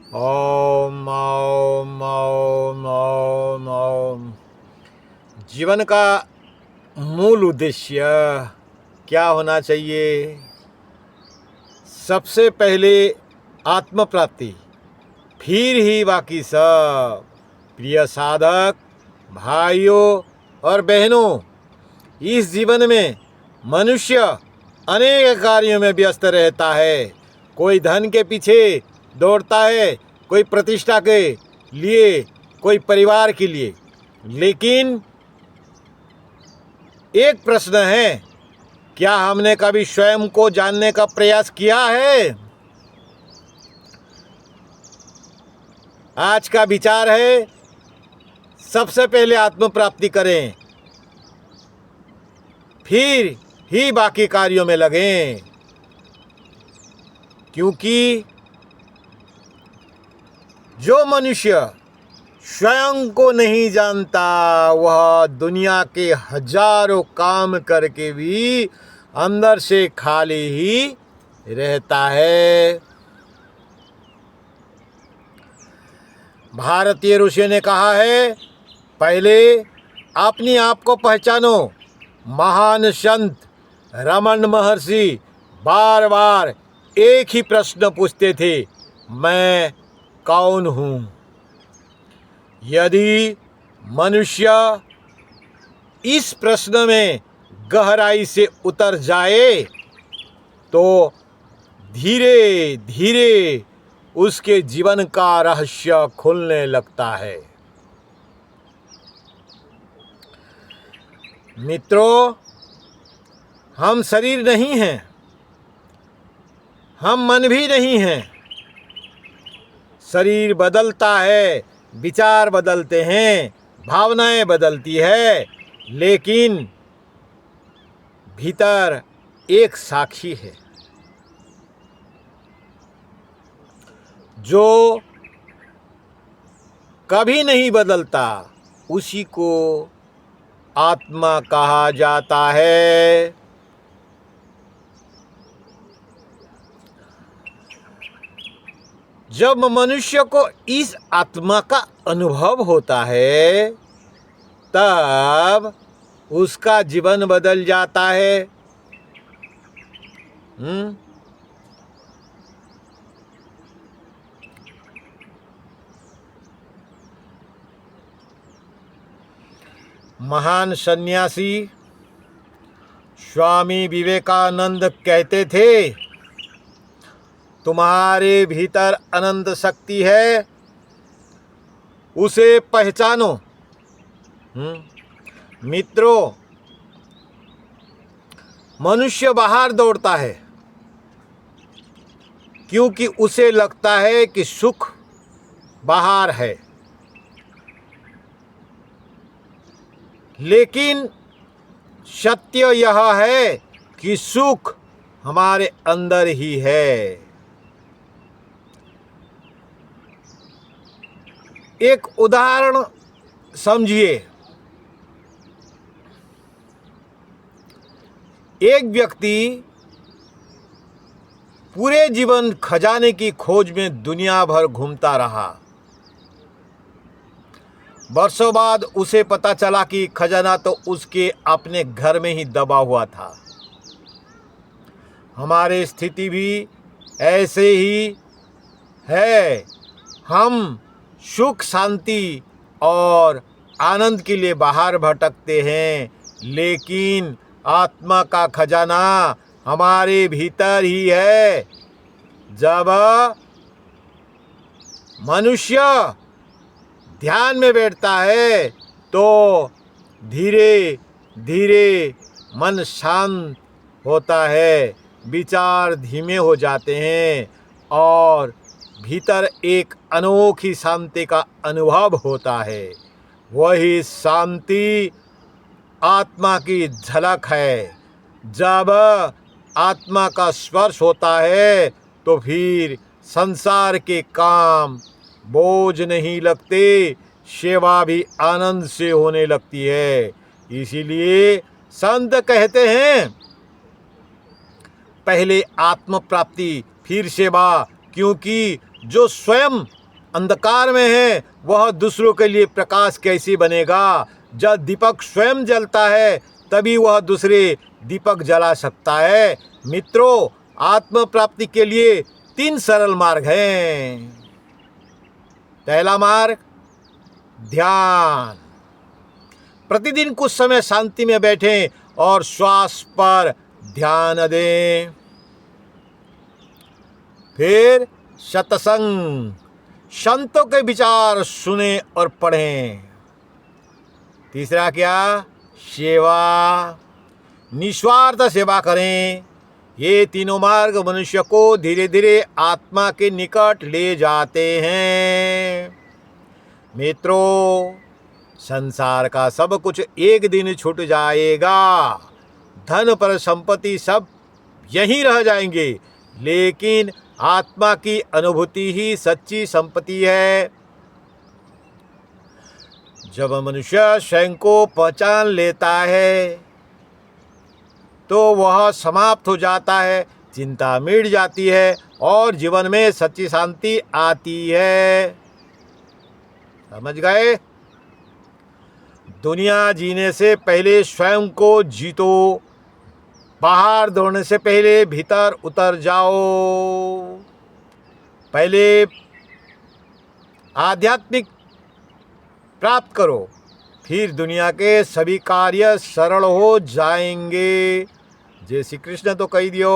ओम ओम ओम ओम ओम। जीवन का मूल उद्देश्य क्या होना चाहिए? सबसे पहले आत्म प्राप्ति, फिर ही बाकी सब। प्रिय साधक भाइयों और बहनों, इस जीवन में मनुष्य अनेक कार्यों में व्यस्त रहता है। कोई धन के पीछे दौड़ता है, कोई प्रतिष्ठा के लिए, कोई परिवार के लिए। लेकिन एक प्रश्न है, क्या हमने कभी स्वयं को जानने का प्रयास किया है? आज का विचार है, सबसे पहले आत्म प्राप्ति करें, फिर ही बाकी कार्यों में लगें। क्योंकि जो मनुष्य स्वयं को नहीं जानता, वह दुनिया के हजारों काम करके भी अंदर से खाली ही रहता है। भारतीय ऋषि ने कहा है, पहले अपने आप को पहचानो। महान संत रमन महर्षि बार बार एक ही प्रश्न पूछते थे, मैं कौन हूँ? यदि मनुष्य इस प्रश्न में गहराई से उतर जाए तो धीरे धीरे उसके जीवन का रहस्य खुलने लगता है। मित्रों, हम शरीर नहीं हैं, हम मन भी नहीं हैं। शरीर बदलता है, विचार बदलते हैं, भावनाएं बदलती है, लेकिन भीतर एक साक्षी है जो कभी नहीं बदलता। उसी को आत्मा कहा जाता है। जब मनुष्य को इस आत्मा का अनुभव होता है, तब उसका जीवन बदल जाता है। महान सन्यासी स्वामी विवेकानंद कहते थे, तुम्हारे भीतर अनंत शक्ति है, उसे पहचानो। मित्रों, मनुष्य बाहर दौड़ता है क्योंकि उसे लगता है कि सुख बाहर है, लेकिन सत्य यह है कि सुख हमारे अंदर ही है। एक उदाहरण समझिए। एक व्यक्ति पूरे जीवन खजाने की खोज में दुनिया भर घूमता रहा। वर्षों बाद उसे पता चला कि खजाना तो उसके अपने घर में ही दबा हुआ था। हमारी स्थिति भी ऐसे ही है। हम सुख, शांति और आनंद के लिए बाहर भटकते हैं, लेकिन आत्मा का खजाना हमारे भीतर ही है। जब मनुष्य ध्यान में बैठता है तो धीरे धीरे मन शांत होता है, विचार धीमे हो जाते हैं और भीतर एक अनोखी शांति का अनुभव होता है। वही शांति आत्मा की झलक है। जब आत्मा का स्पर्श होता है तो फिर संसार के काम बोझ नहीं लगते, सेवा भी आनंद से होने लगती है। इसीलिए संत कहते हैं, पहले आत्म प्राप्ति फिर सेवा, क्योंकि जो स्वयं अंधकार में है वह दूसरों के लिए प्रकाश कैसे बनेगा? जब दीपक स्वयं जलता है तभी वह दूसरे दीपक जला सकता है। मित्रों, आत्म प्राप्ति के लिए 3 सरल मार्ग हैं। पहला मार्ग ध्यान। प्रतिदिन कुछ समय शांति में बैठें और श्वास पर ध्यान दें। फिर सत्संग, संतों के विचार सुने और पढ़ें। तीसरा क्या? सेवा, निस्वार्थ सेवा करें। ये तीनों मार्ग मनुष्य को धीरे धीरे आत्मा के निकट ले जाते हैं। मित्रों, संसार का सब कुछ एक दिन छूट जाएगा। धन पर संपत्ति सब यहीं रह जाएंगे, लेकिन आत्मा की अनुभूति ही सच्ची संपत्ति है। जब मनुष्य स्वयं को पहचान लेता है तो वह समाप्त हो जाता है, चिंता मिट जाती है और जीवन में सच्ची शांति आती है। समझ गए? दुनिया जीने से पहले स्वयं को जीतो। बाहर दौड़ने से पहले भीतर उतर जाओ। पहले आध्यात्मिक प्राप्त करो, फिर दुनिया के सभी कार्य सरल हो जाएंगे। जय श्री कृष्ण तो कह दियो।